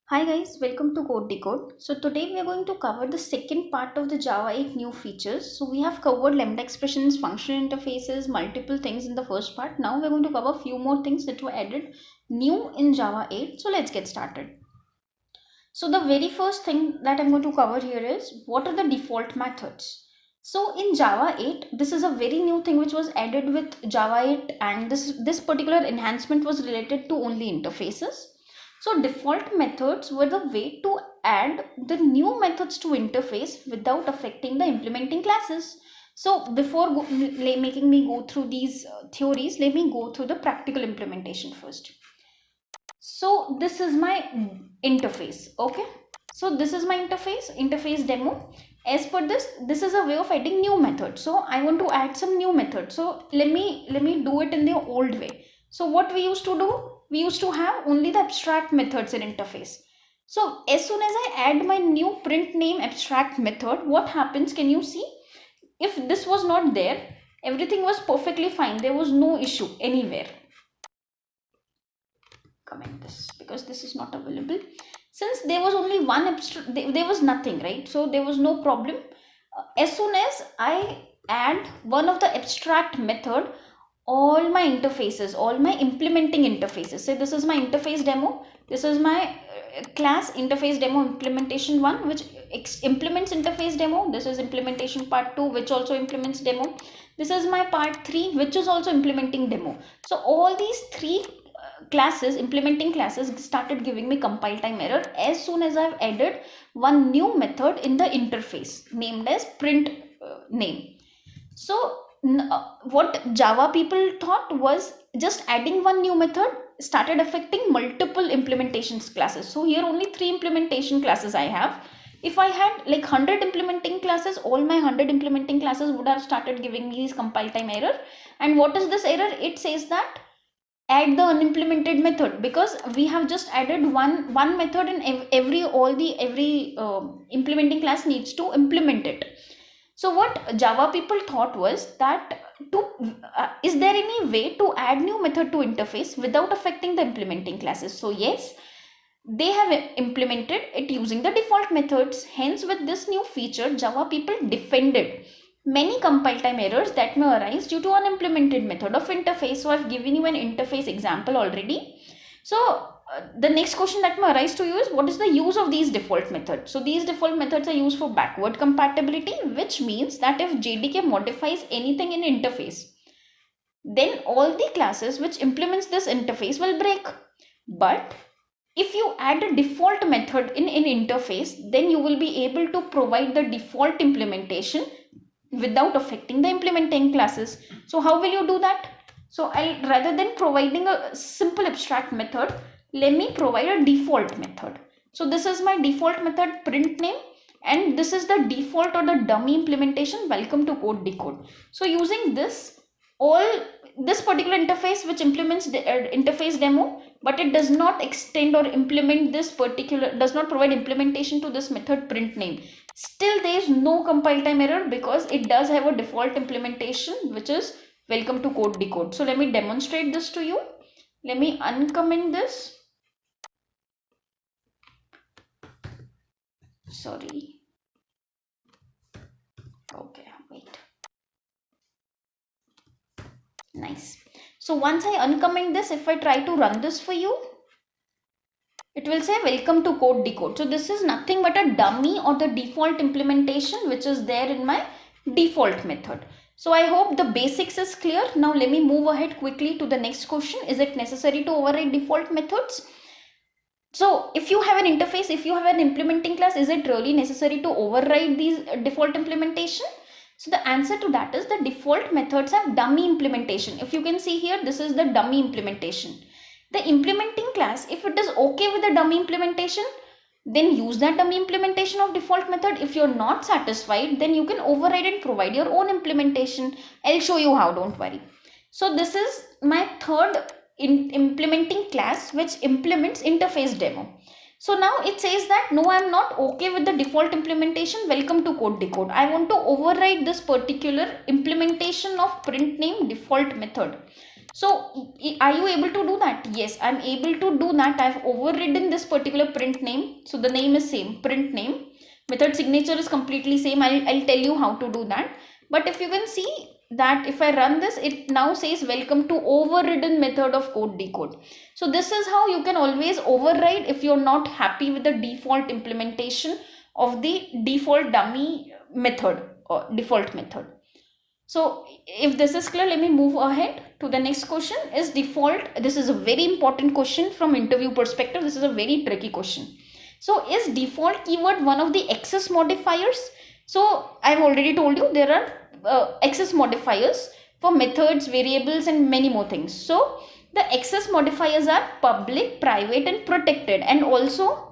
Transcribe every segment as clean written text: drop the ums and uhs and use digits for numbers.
Hi guys, welcome to Code Decode. So today we are going to cover the second part of the Java 8 new features. So we have covered lambda expressions, function interfaces, multiple things in the first part. Now we're going to cover a few more things that were added new in Java 8. So let's get started. So the very first thing that I'm going to cover here is what are the default methods. So in Java 8, this is a very new thing which was added with Java 8, and this particular enhancement was related to only interfaces. So default methods were the way to add the new methods to interface without affecting the implementing classes. So before making me go through these theories, let me go through the practical implementation first. So this is my interface. Okay, so this is my interface demo. As per this is a way of adding new method. So I want to add some new method. So let me do it in the old way. So what we used to do, we used to have only the abstract methods in interface. So as soon as I add my new print name abstract method, what happens, can you see? If this was not there, everything was perfectly fine. There was no issue anywhere. Comment this because this is not available. Since there was only one abstract, there was nothing, right? So there was no problem. As soon as I add one of the abstract method, all my interfaces, all my implementing interfaces, say this is my interface demo, this is my class interface demo implementation 1 which implements interface demo, this is implementation part 2 which also implements demo, this is my part 3 which is also implementing demo. So all these three classes, implementing classes, started giving me compile time error as soon as I've added one new method in the interface named as print name. So what Java people thought was just adding one new method started affecting multiple implementations classes. So here only 3 implementation classes I have. If I had like 100 implementing classes, all my 100 implementing classes would have started giving me this compile time error. And what is this error? It says that add the unimplemented method, because we have just added one method in every implementing class needs to implement it. So what Java people thought was that to is there any way to add new method to interface without affecting the implementing classes? So yes, they have implemented it using the default methods. Hence with this new feature, Java people defended many compile time errors that may arise due to unimplemented method of interface. So I've given you an interface example already. So the next question that may arise to you is, what is the use of these default methods? So these default methods are used for backward compatibility, which means that if JDK modifies anything in interface, then all the classes which implements this interface will break. But if you add a default method in an interface, then you will be able to provide the default implementation without affecting the implementing classes. So how will you do that? So rather than providing a simple abstract method, let me provide a default method. So this is my default method print name, and this is the default or the dummy implementation welcome to Code Decode. So using this, all this particular interface which implements the interface demo, but it does not extend or implement this particular, does not provide implementation to this method print name, still there is no compile time error because it does have a default implementation which is welcome to Code Decode. So let me demonstrate this to you. Let me uncomment this. Sorry. Okay, wait. Nice. So once I uncomment this, if I try to run this for you, it will say welcome to Code Decode. So this is nothing but a dummy or the default implementation which is there in my default method. So I hope the basics is clear. Now let me move ahead quickly to the next question. Is it necessary to override default methods? So if you have an interface, if you have an implementing class, is it really necessary to override these default implementation? So the answer to that is the default methods have dummy implementation. If you can see here, this is the dummy implementation. The implementing class, if it is okay with the dummy implementation, then use that dummy implementation of default method. If you're not satisfied, then you can override and provide your own implementation. I'll show you how, don't worry. So this is my third implementing class which implements interface demo. So now it says that no, I'm not okay with the default implementation, welcome to Code Decode. I want to override this particular implementation of print name default method. So are you able to do that? Yes, I'm able to do that. I've overridden this particular print name. So the name is same, print name. Method signature is completely same. I'll tell you how to do that. But if you can see that if I run this, it now says welcome to overridden method of code decode. So this is how you can always override if you're not happy with the default implementation of the default dummy method or default method. So if this is clear, let me move ahead to the next question. Is default, this is a very important question from interview perspective. This is a very tricky question. So is default keyword one of the access modifiers? So I've already told you there are access modifiers for methods, variables, and many more things. So the access modifiers are public, private, and protected, and also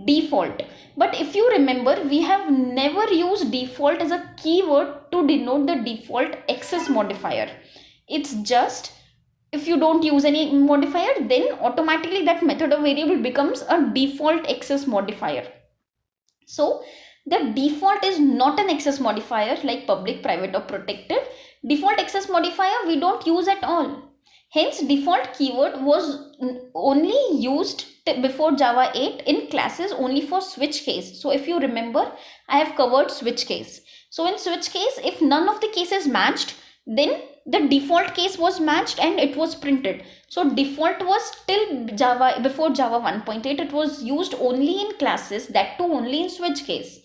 default. But if you remember, we have never used default as a keyword to denote the default access modifier. It's just if you don't use any modifier, then automatically that method or variable becomes a default access modifier. So the default is not an access modifier like public, private, or protected. Default access modifier we don't use at all. Hence, default keyword was only used before Java 8 in classes only for switch case. So if you remember, I have covered switch case. So in switch case, if none of the cases matched, then the default case was matched and it was printed. So default was till Java, before Java 1.8, it was used only in classes, that too only in switch case.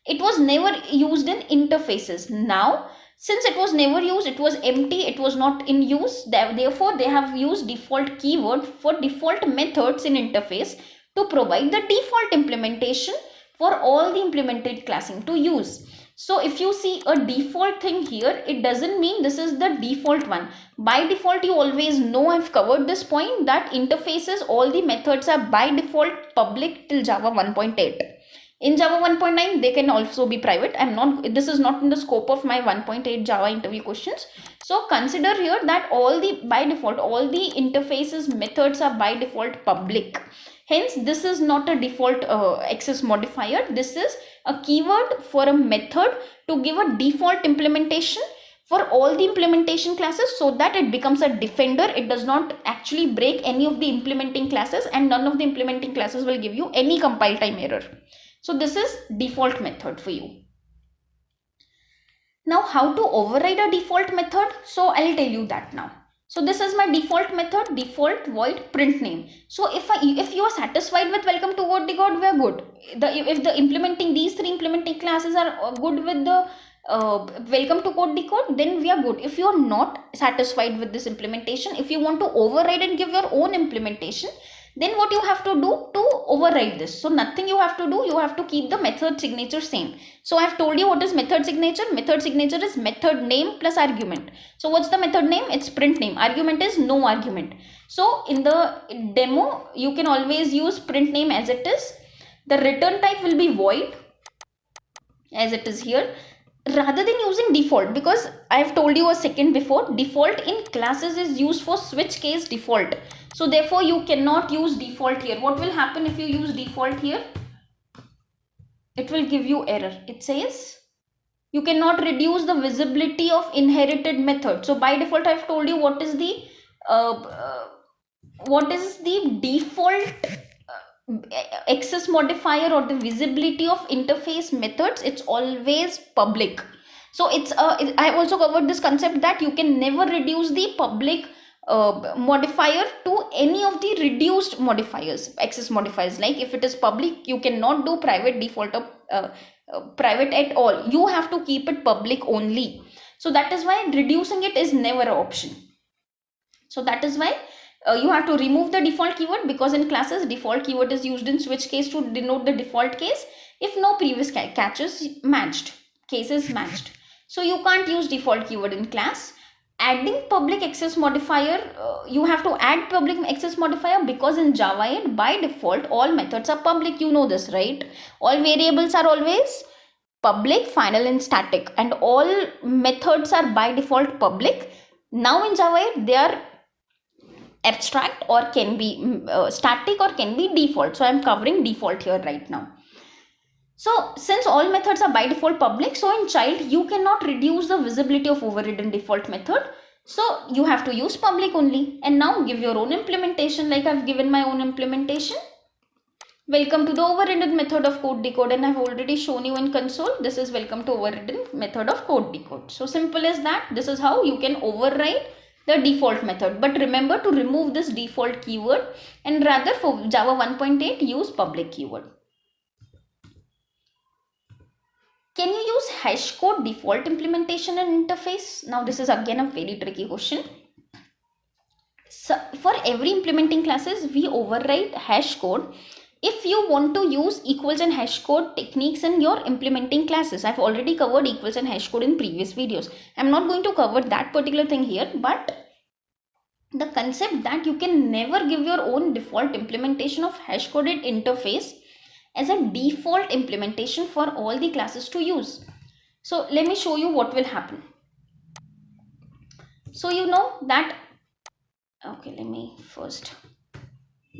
It was never used in interfaces. Now, since it was never used, it was empty, it was not in use, therefore they have used default keyword for default methods in interface to provide the default implementation for all the implemented classing to use. So if you see a default thing here, it doesn't mean this is the default one. By default, you always know, I've covered this point, that interfaces, all the methods are by default public till Java 1.8. In Java 1.9, they can also be private. This is not in the scope of my 1.8 Java interview questions. So consider here that by default, all the interfaces methods are by default public. Hence, this is not a default access modifier. This is a keyword for a method to give a default implementation for all the implementation classes so that it becomes a defender. It does not actually break any of the implementing classes, and none of the implementing classes will give you any compile time error. So this is default method for you. Now how to override a default method? So I'll tell you that now. So this is my default method, default void print name. So if you are satisfied with welcome to Code Decode, we are good. If these three implementing classes are good with the welcome to Code Decode, then we are good. If you are not satisfied with this implementation, if you want to override and give your own implementation, then what you have to do to override this? So nothing you have to do, you have to keep the method signature same. So I have told you what is method signature. Method signature is method name plus argument. So what's the method name? It's print name. Argument is no argument. So in the demo, you can always use print name as it is. The return type will be void as it is here, rather than using default, because I have told you a second before, default in classes is used for switch case default. So therefore you cannot use default here. What will happen if you use default here? It will give you error. It says you cannot reduce the visibility of inherited method. So by default, I've told you what is the default access modifier or the visibility of interface methods. It's always public. So I also covered this concept that you can never reduce the public modifier to any of the reduced modifiers, access modifiers. Like if it is public, you cannot do private default or private at all. You have to keep it public only. So that is why reducing it is never an option. So that is why you have to remove the default keyword, because in classes default keyword is used in switch case to denote the default case if no previous cases matched. So you can't use default keyword in class. Adding public access modifier, you have to add public access modifier because in Java 8 by default all methods are public. You know this, right? All variables are always public, final and static, and all methods are by default public. Now in Java 8 they are abstract or can be static or can be default. So I am covering default here right now. So since all methods are by default public, so in child you cannot reduce the visibility of overridden default method. So you have to use public only, and now give your own implementation. Like I've given my own implementation. Welcome to the overridden method of code decode, and I've already shown you in console. This is welcome to overridden method of code decode. So simple as that. This is how you can override the default method. But remember to remove this default keyword, and rather for Java 1.8 use public keyword. Can you use hash code default implementation and interface? Now this is again a very tricky question. So for every implementing classes, we override hash code if you want to use equals and hash code techniques in your implementing classes. I've already covered equals and hash code in previous videos. I'm not going to cover that particular thing here, but the concept that you can never give your own default implementation of hash coded interface as a default implementation for all the classes to use. So let me show you what will happen. So you know that, okay, let me first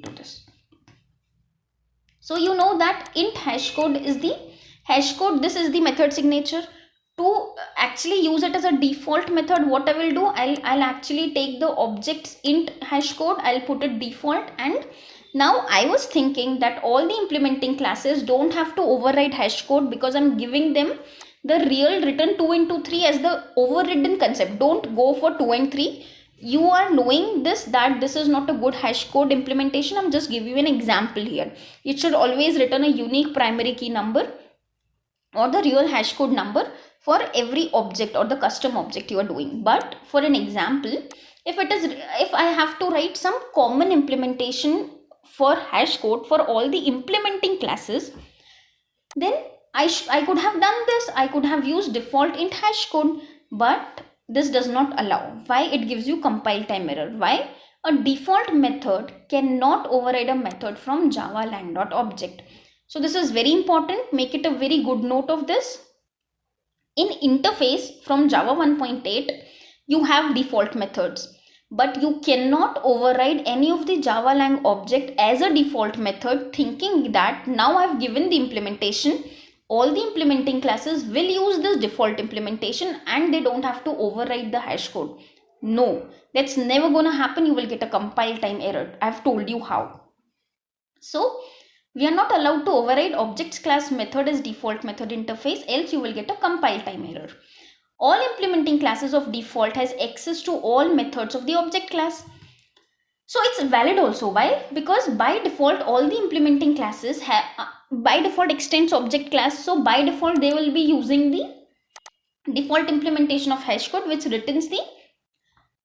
do this. So you know that int hash code is the hash code. This is the method signature. To actually use it as a default method, what I will do, I'll actually take the objects int hash code, I'll put it default. And now I was thinking that all the implementing classes don't have to override hash code, because I'm giving them the real written 2 into 3 as the overridden concept. Don't go for 2 and 3. You are knowing this, that this is not a good hash code implementation. I'm just giving you an example here. It should always return a unique primary key number or the real hash code number for every object or the custom object you are doing. But for an example, if I have to write some common implementation for hash code for all the implementing classes, then I could have done this. I could have used default int hash code, but this does not allow. Why? It gives you compile time error. Why? A default method cannot override a method from Java lang.object. So this is very important. Make it a very good note of this. In interface from Java 1.8, you have default methods, but you cannot override any of the Java lang object as a default method, thinking that now I've given the implementation, all the implementing classes will use this default implementation and they don't have to override the hash code. No, that's never gonna happen. You will get a compile time error. I've told you how. So we are not allowed to override objects class method as default method interface, else you will get a compile time error. All implementing classes of default has access to all methods of the object class. So it's valid also. Why? Because by default all the implementing classes have by default extends object class. So by default they will be using the default implementation of hash code, which returns the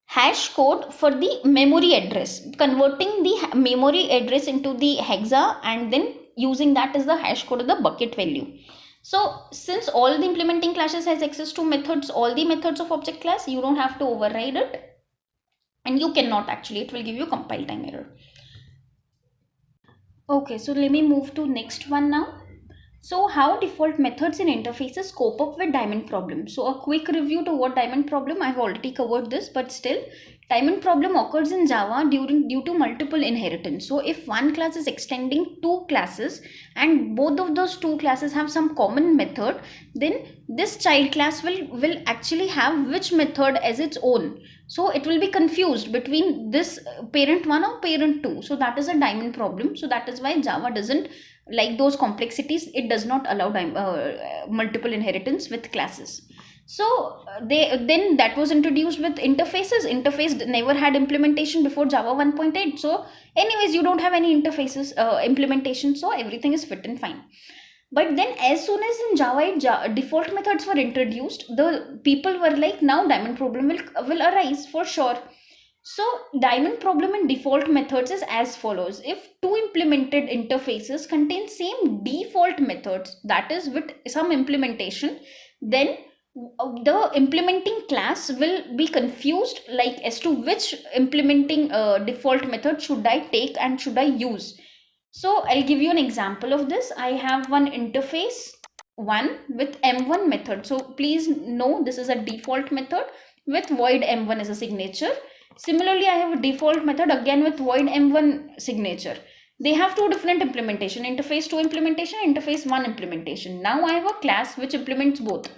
hash code for the memory address, converting the memory address into the hexa and then using that as the hash code of the bucket value. So since all the implementing classes has access to methods, all the methods of object class, you don't have to override it, and you cannot actually, it will give you compile time error. Okay, so let me move to next one now. So how default methods in interfaces cope up with diamond problem. So a quick review to what diamond problem, I've already covered this, but still diamond problem occurs in Java due to multiple inheritance. So if one class is extending two classes and both of those two classes have some common method, then this child class will actually have which method as its own. So it will be confused between this parent 1 or parent 2. So that is a diamond problem. So that is why Java doesn't like those complexities. It does not allow multiple inheritance with classes. So then that was introduced with interfaces. Interface never had implementation before Java 1.8. So anyways, you don't have any interfaces implementation. So everything is fit and fine. But then as soon as in Java default methods were introduced, the people were like, now diamond problem will arise for sure. So diamond problem in default methods is as follows. If two implemented interfaces contain same default methods, that is with some implementation, then the implementing class will be confused like as to which implementing default method should I take and should I use. So I'll give you an example of this. I have one interface 1 with m1 method. So please know this is a default method with void m1 as a signature. Similarly, I have a default method again with void m1 signature. They have two different implementation, interface 2 implementation, interface 1 implementation. Now I have a class which implements both.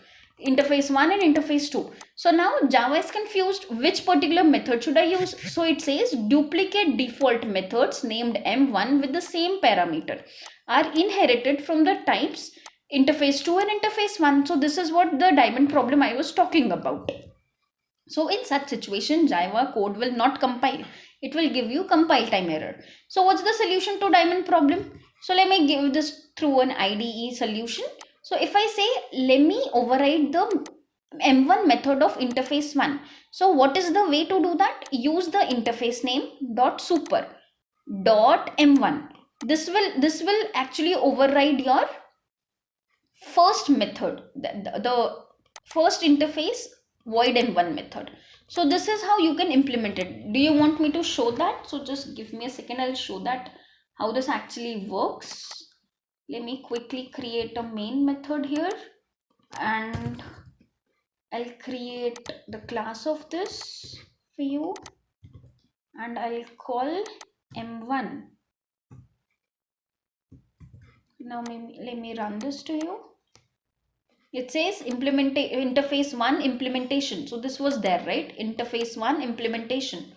interface 1 and interface 2. So now Java is confused which particular method should I use. So it says duplicate default methods named M1 with the same parameter are inherited from the types interface 2 and interface 1. So this is what the diamond problem I was talking about. So in such situation, Java code will not compile. It will give you compile time error. So what's the solution to diamond problem? So let me give this through an IDE solution. So if I say, let me override the M1 method of interface 1. So what is the way to do that? Use the interface name dot super dot M1. This will actually override your first method, the first interface void M1 method. So this is how you can implement it. Do you want me to show that? So just give me a second, I'll show that how this actually works. Let me quickly create a main method here, and I'll create the class of this for you, and I'll call M1. Now maybe let me run this to you. It says interface 1 implementation. So this was there, right? Interface 1 implementation.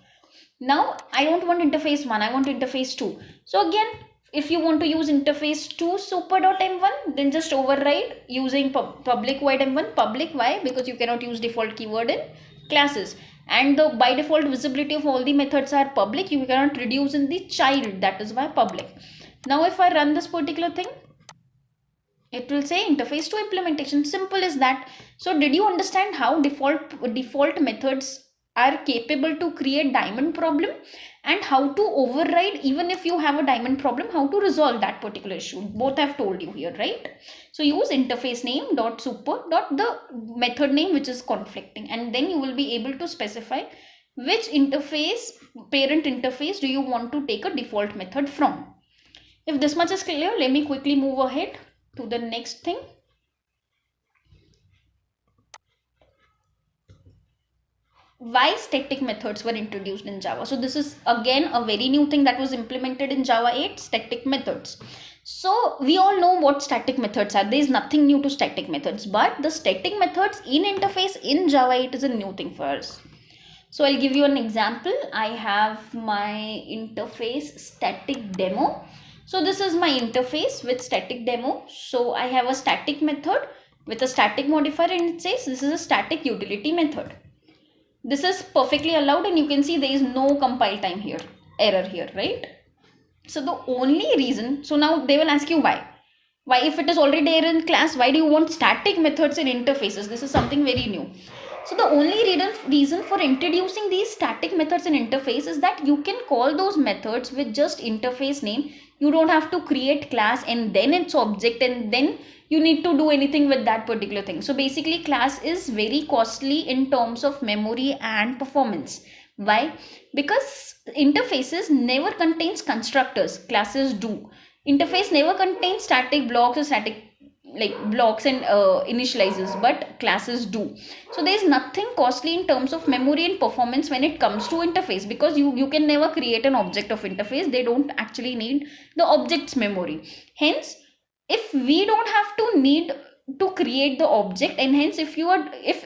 Now I don't want interface 1, I want interface 2. So again, if you want to use interface 2 super.m1, then just override using public void m1. Public, why? Because you cannot use default keyword in classes, and the by default visibility of all the methods are public. You cannot reduce in the child, that is why public. Now if I run this particular thing, it will say interface to implementation. Simple as that. So did you understand how default methods are capable to create diamond problem, and how to override even if you have a diamond problem, how to resolve that particular issue? Both I've told you here, right? So use interface name dot super dot the method name which is conflicting, and then you will be able to specify which interface, parent interface, do you want to take a default method from. If this much is clear, let me quickly move ahead to the next thing. Why static methods were introduced in Java? So this is again a very new thing that was implemented in Java 8, static methods. So we all know what static methods are. There is nothing new to static methods, but the static methods in interface in Java 8 is a new thing for us. So I'll give you an example. I have my interface static demo. So this is my interface with static demo. So I have a static method with a static modifier, and it says this is a static utility method. This is perfectly allowed, and you can see there is no compile time here, error here, right? So the only reason, so now they will ask you why if it is already there in class, why do you want static methods in interfaces? This is something very new. So the only reason for introducing these static methods in interface is that you can call those methods with just interface name. You don't have to create class and then its object, and then you need to do anything with that particular thing. So basically class is very costly in terms of memory and performance. Why? Because interfaces never contains constructors, classes do. Interface never contains static blocks or static blocks and initializers, but classes do. So there is nothing costly in terms of memory and performance when it comes to interface, because you can never create an object of interface. They don't actually need the object's memory. Hence, if we don't have to need to create the object, and hence if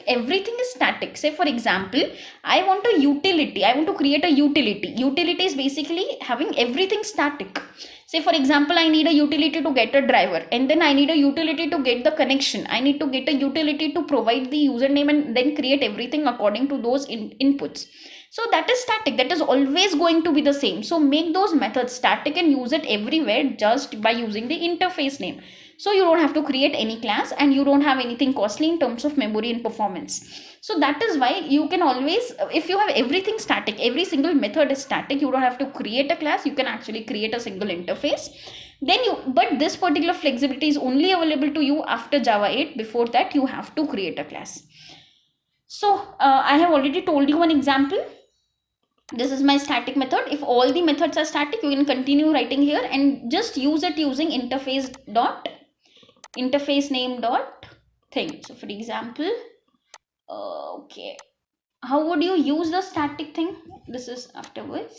everything is static, say for example I want a utility, I want to create a utility is basically having everything static. Say for example I need a utility to get a driver, and then I need a utility to get the connection, I need to get a utility to provide the username, and then create everything according to those inputs. So that is static, that is always going to be the same. So make those methods static and use it everywhere just by using the interface name. So you don't have to create any class, and you don't have anything costly in terms of memory and performance. So that is why you can always, if you have everything static, every single method is static, you don't have to create a class, you can actually create a single interface. But this particular flexibility is only available to you after Java 8. Before that you have to create a class. So I have already told you an example. This is my static method. If all the methods are static, you can continue writing here and just use it using interface name dot thing. So for example, okay, how would you use the static thing? This is afterwards.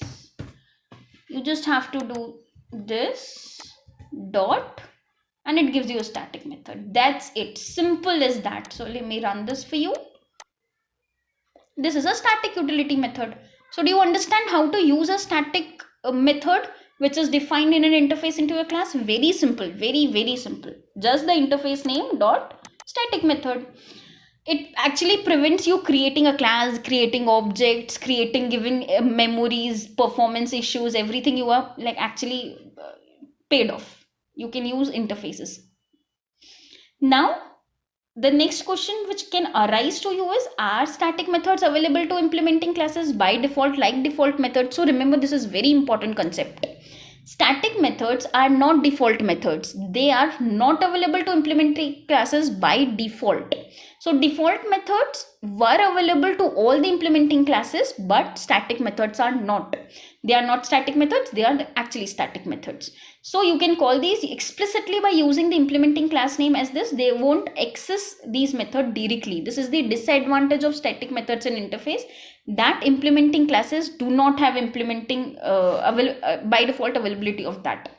You just have to do this dot, and it gives you a static method. That's it. Simple as that. So let me run this for you. This is a static utility method. So do you understand how to use a static method which is defined in an interface into a class? Very simple, very simple. Just the interface name dot static method. It actually prevents you creating a class, creating objects, giving memories, performance issues, everything you are like actually paid off. You can use interfaces. Now the next question which can arise to you is, are static methods available to implementing classes by default like default methods? So remember, this is very important concept. Static methods are not default methods. They are not available to implementing classes by default. So default methods were available to all the implementing classes, but static methods are not. They are not static methods, they are actually static methods. So you can call these explicitly by using the implementing class name as this. They won't access these methods directly. This is the disadvantage of static methods in interface, that implementing classes do not have implementing by default availability of that.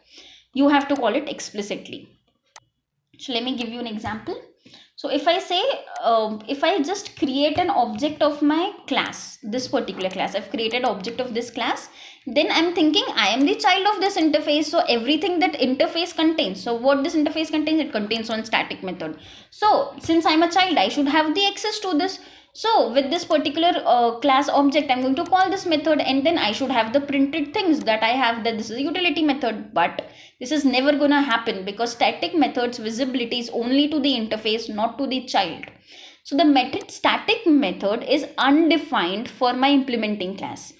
You have to call it explicitly. So let me give you an example. So if I say, if I just create an object of my class, this particular class, I've created object of this class, then I'm thinking I am the child of this interface. So everything that interface contains, so what this interface contains, it contains one static method. So since I'm a child, I should have the access to this. So with this particular class object, I'm going to call this method, and then I should have the printed things that I have, that this is a utility method. But this is never gonna happen because static methods visibility is only to the interface, not to the child. So the method static method is undefined for my implementing class.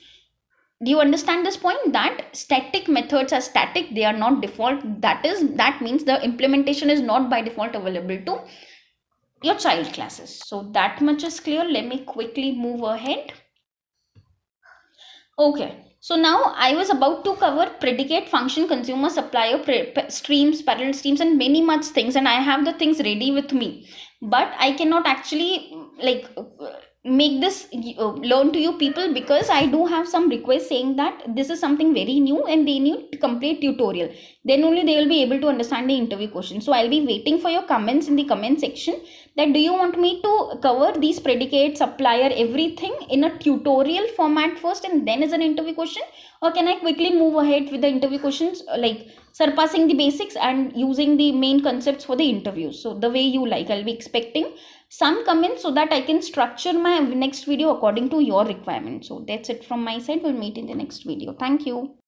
Do you understand this point, that static methods are static, they are not default? That means the implementation is not by default available to your child classes. So that much is clear. Let me quickly move ahead. Okay, so now I was about to cover predicate, function, consumer, supplier, streams, parallel streams, and many much things, and I have the things ready with me, but I cannot actually like make this learn to you people, because I do have some requests saying that this is something very new and they need complete tutorial, then only they will be able to understand the interview question. So I'll be waiting for your comments in the comment section, that do you want me to cover these predicates, supplier, everything in a tutorial format first and then as an interview question, or can I quickly move ahead with the interview questions, like surpassing the basics and using the main concepts for the interview? So the way you like. I'll be expecting some comments so that I can structure my next video according to your requirement. So that's it from my side. We'll meet in the next video. Thank you.